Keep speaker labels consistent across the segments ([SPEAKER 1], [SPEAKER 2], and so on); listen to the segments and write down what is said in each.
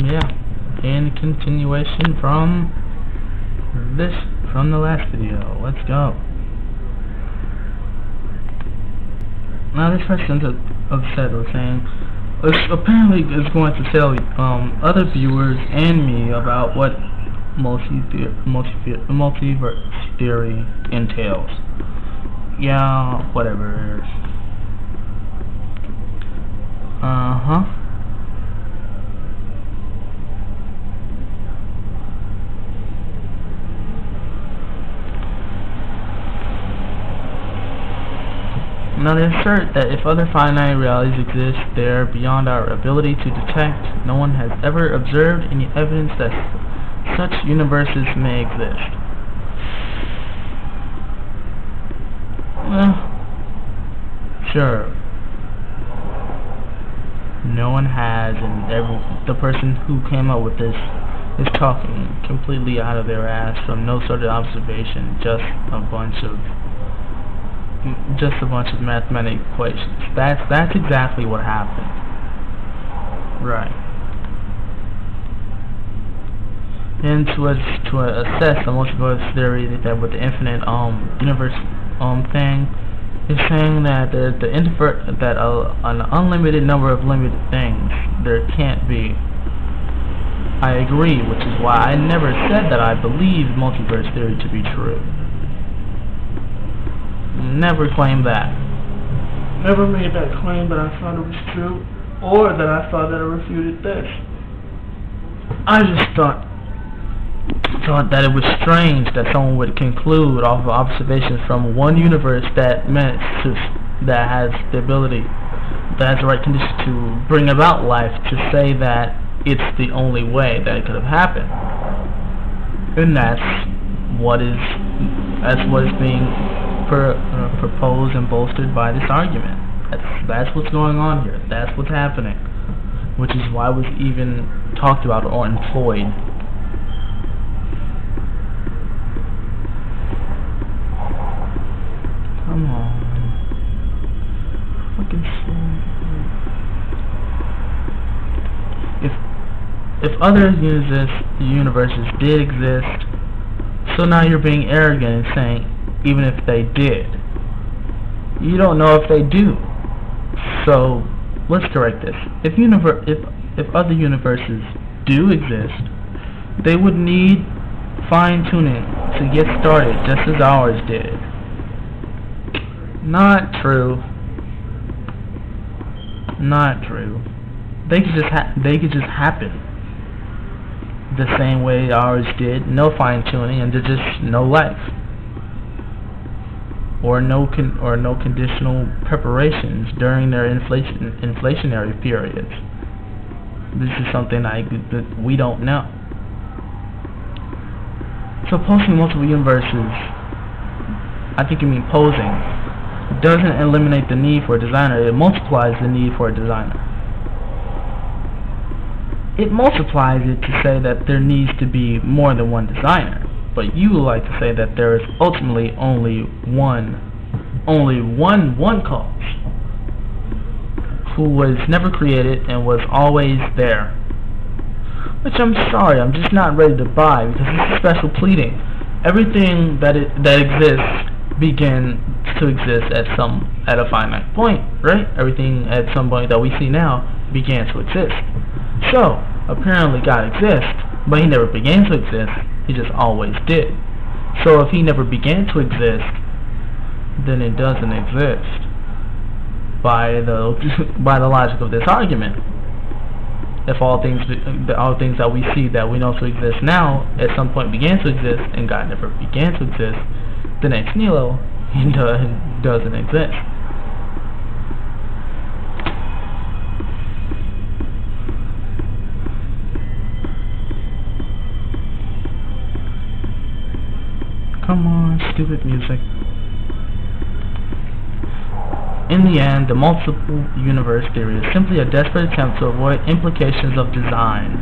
[SPEAKER 1] Yeah, in continuation from the last video. Let's go. Now this person's upset with saying apparently is going to tell other viewers and me about what multiverse theory entails. Yeah, whatever. Now they assert that if other finite realities exist, they are beyond our ability to detect. No one has ever observed any evidence that such universes may exist. Well, sure. No one has, and the person who came up with this is talking completely out of their ass from no sort of observation, just a bunch of mathematical equations. That's exactly what happened. Right. And to assess the multiverse theory that with the infinite universe thing, is saying that an unlimited number of limited things there can't be. I agree, which is why I never said that I believe multiverse theory to be true. Never claimed that. Never made that claim that I thought it was true, or that I thought that it refuted this. I just thought that it was strange that someone would conclude off of observations from one universe that has the ability, that has the right conditions to bring about life, to say that it's the only way that it could have happened. And that's what is being proposed and bolstered by this argument. That's what's going on here. That's what's happening, which is why it was even talked about or employed. Come on, fucking slow. If other universes did exist, so now you're being arrogant and saying even if they did. You don't know if they do. So let's correct this. If other universes do exist, they would need fine-tuning to get started, just as ours did. Not true. Not true. They could just happen the same way ours did. No fine-tuning, and there's just no life. Or no conditional preparations during their inflationary periods. This is something that we don't know. So posing multiple universes, I think you mean posing, doesn't eliminate the need for a designer. It multiplies the need for a designer. It multiplies it to say that there needs to be more than one designer. But you like to say that there is ultimately only one cause, who was never created and was always there. Which I'm sorry, I'm just not ready to buy, because it's a special pleading. Everything that exists began to exist at a finite point, right? Everything at some point that we see now began to exist. So apparently God exists, but he never began to exist. He just always did. So if he never began to exist, then it doesn't exist by the logic of this argument. If all things that we see that we know to exist now at some point began to exist and God never began to exist, then ex nihilo he doesn't exist. Come on, stupid music. In the end, the multiple universe theory is simply a desperate attempt to avoid implications of design.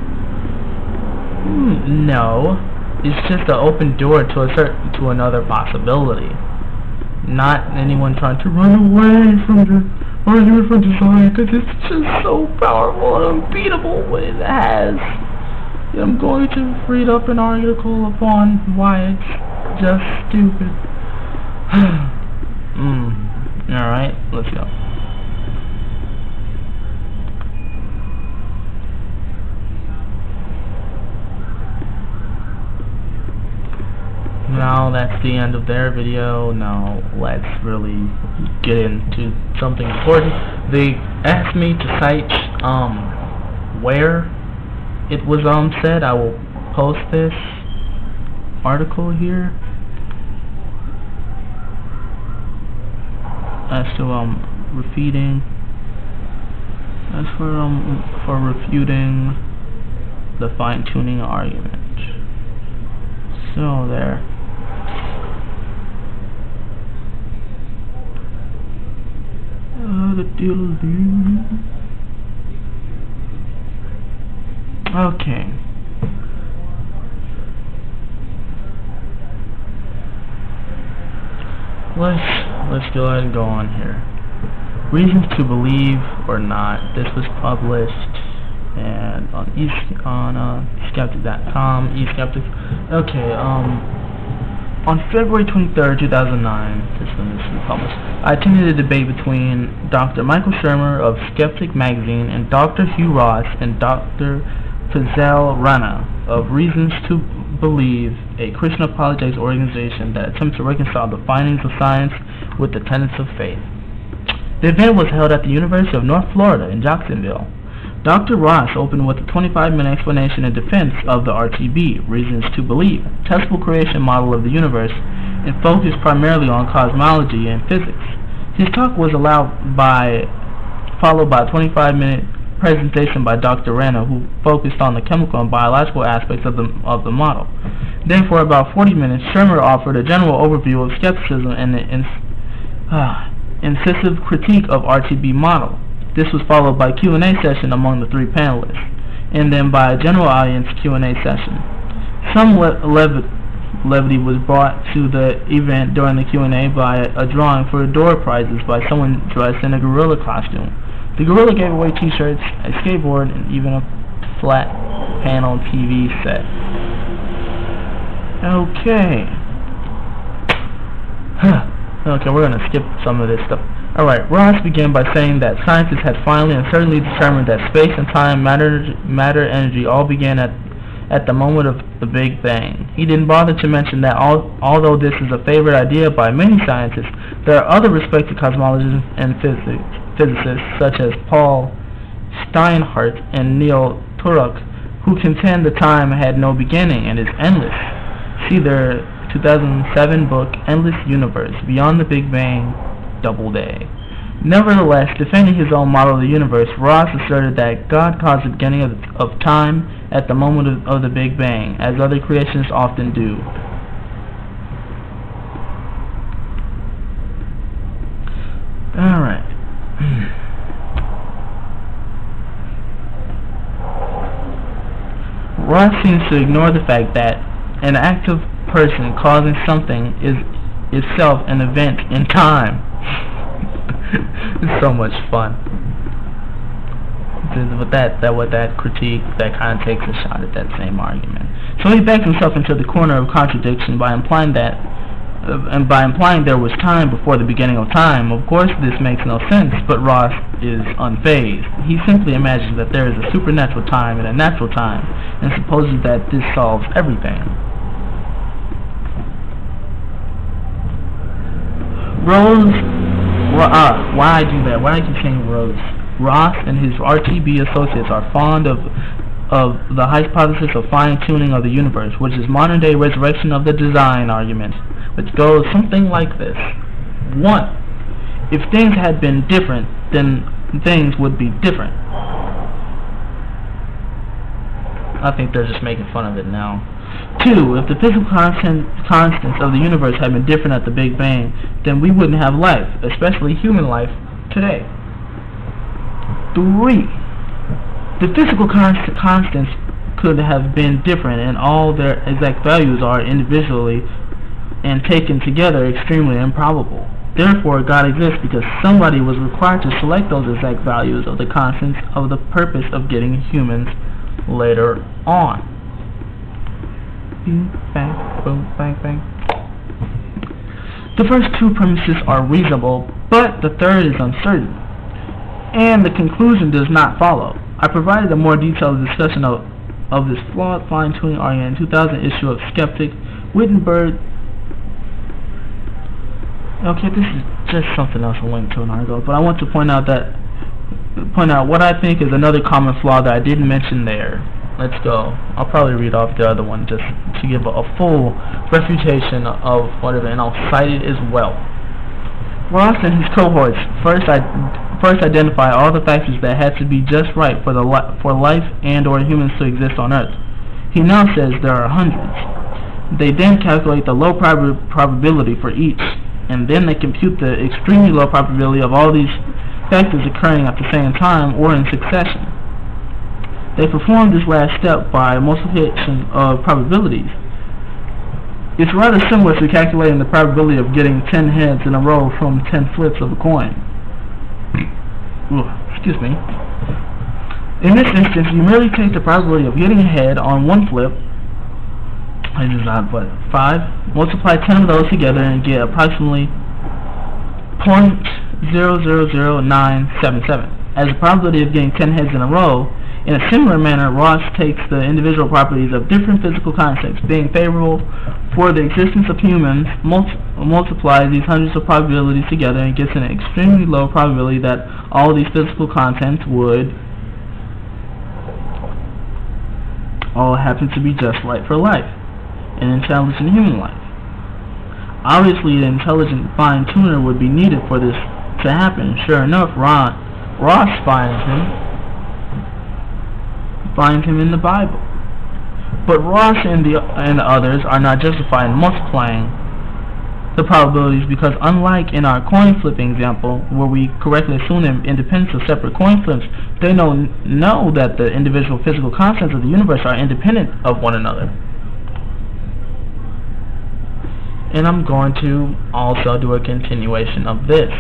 [SPEAKER 1] No, it's just an open door to another possibility. Not anyone trying to run away argument for design, because it's just so powerful and unbeatable what it has. I'm going to read up an article upon why it's just stupid. Alright, let's go. Now that's the end of their video. Now let's really get into something important. They asked me to cite where it was said. I will post this article here as to refuting, as for refuting the fine-tuning argument. So there. Okay. Let's go ahead and go on here. Reasons to believe or not. This was published and on skeptic.com. Okay. On February 23rd, 2009, this one is published, I attended a debate between Dr. Michael Shermer of Skeptic Magazine and Dr. Hugh Ross and Dr. Fazal Rana of Reasons to Believe, a Christian apologetics organization that attempts to reconcile the findings of science with the tenets of faith. The event was held at the University of North Florida in Jacksonville. Dr. Ross opened with a 25-minute explanation in defense of the RTB, Reasons to Believe, testable creation model of the universe, and focused primarily on cosmology and physics. His talk was followed by a 25-minute presentation by Dr. Rana, who focused on the chemical and biological aspects of the model. Then for about 40 minutes, Shermer offered a general overview of skepticism and an incisive critique of RTB model. This was followed by a Q&A session among the three panelists, and then by a general audience Q&A session. Some levity was brought to the event during the Q&A by a drawing for door prizes by someone dressed in a gorilla costume. The gorilla gave away t-shirts, a skateboard, and even a flat panel TV set. Okay. Okay, we're going to skip some of this stuff. Alright, Ross began by saying that scientists had finally and certainly determined that space and time, matter, energy all began at the moment of the Big Bang. He didn't bother to mention that although this is a favorite idea by many scientists, there are other respected cosmologists and physicists such as Paul Steinhardt and Neil Turok who contend the time had no beginning and is endless. See their 2007 book, Endless Universe, Beyond the Big Bang, Doubleday. Nevertheless, defending his own model of the universe, Ross asserted that God caused the beginning of time at the moment of the Big Bang, as other creationists often do. Alright. Ross seems to ignore the fact that an active person causing something is itself an event in time. It's so much fun. With that critique, that kind of takes a shot at that same argument. So he backed himself into the corner of contradiction by implying there was time before the beginning of time. Of course, this makes no sense, but Ross is unfazed. He simply imagines that there is a supernatural time and a natural time, and supposes that this solves everything. Why I do that? Why I keep saying Rose? Ross and his RTB associates are fond of the hypothesis of fine-tuning of the universe, which is modern-day resurrection of the design argument, which goes something like this. 1. If things had been different, then things would be different. I think they're just making fun of it now. 2. If the physical constants of the universe had been different at the Big Bang, then we wouldn't have life, especially human life, today. 3. The physical constants could have been different, and all their exact values are individually and taken together extremely improbable. Therefore, God exists because somebody was required to select those exact values of the constants of the purpose of getting humans later on. Bing, bang, boom, bang, bang. The first two premises are reasonable, but the third is uncertain, and the conclusion does not follow. I provided a more detailed discussion of this flawed fine-tuning argument in 2000 issue of Skeptic. Wittenberg. Okay, this is just something else I linked to an article, but I want to point out what I think is another common flaw that I didn't mention there. Let's go. I'll probably read off the other one just to give a full refutation of whatever, and I'll cite it as well. Ross and his cohorts first identify all the factors that had to be just right for life and/or humans to exist on Earth. He now says there are hundreds. They then calculate the low probability for each, and then they compute the extremely low probability of all these factors occurring at the same time or in succession. They perform this last step by multiplication of probabilities. It's rather similar to calculating the probability of getting 10 heads in a row from 10 flips of a coin. Excuse me. In this instance, you merely take the probability of getting a head on one flip, which is not but 5, multiply 10 of those together and get approximately 0.000977 as the probability of getting 10 heads in a row. In a similar manner, Ross takes the individual properties of different physical constants being favorable for the existence of humans, multiplies these hundreds of probabilities together, and gets an extremely low probability that all these physical constants would all happen to be just right for life, an intelligent human life. Obviously, an intelligent fine-tuner would be needed for this to happen. Sure enough, Ross finds him in the Bible. But Ross and the others are not justified in multiplying the probabilities because, unlike in our coin flipping example, where we correctly assume the independence of separate coin flips, they know that the individual physical constants of the universe are independent of one another. And I'm going to also do a continuation of this.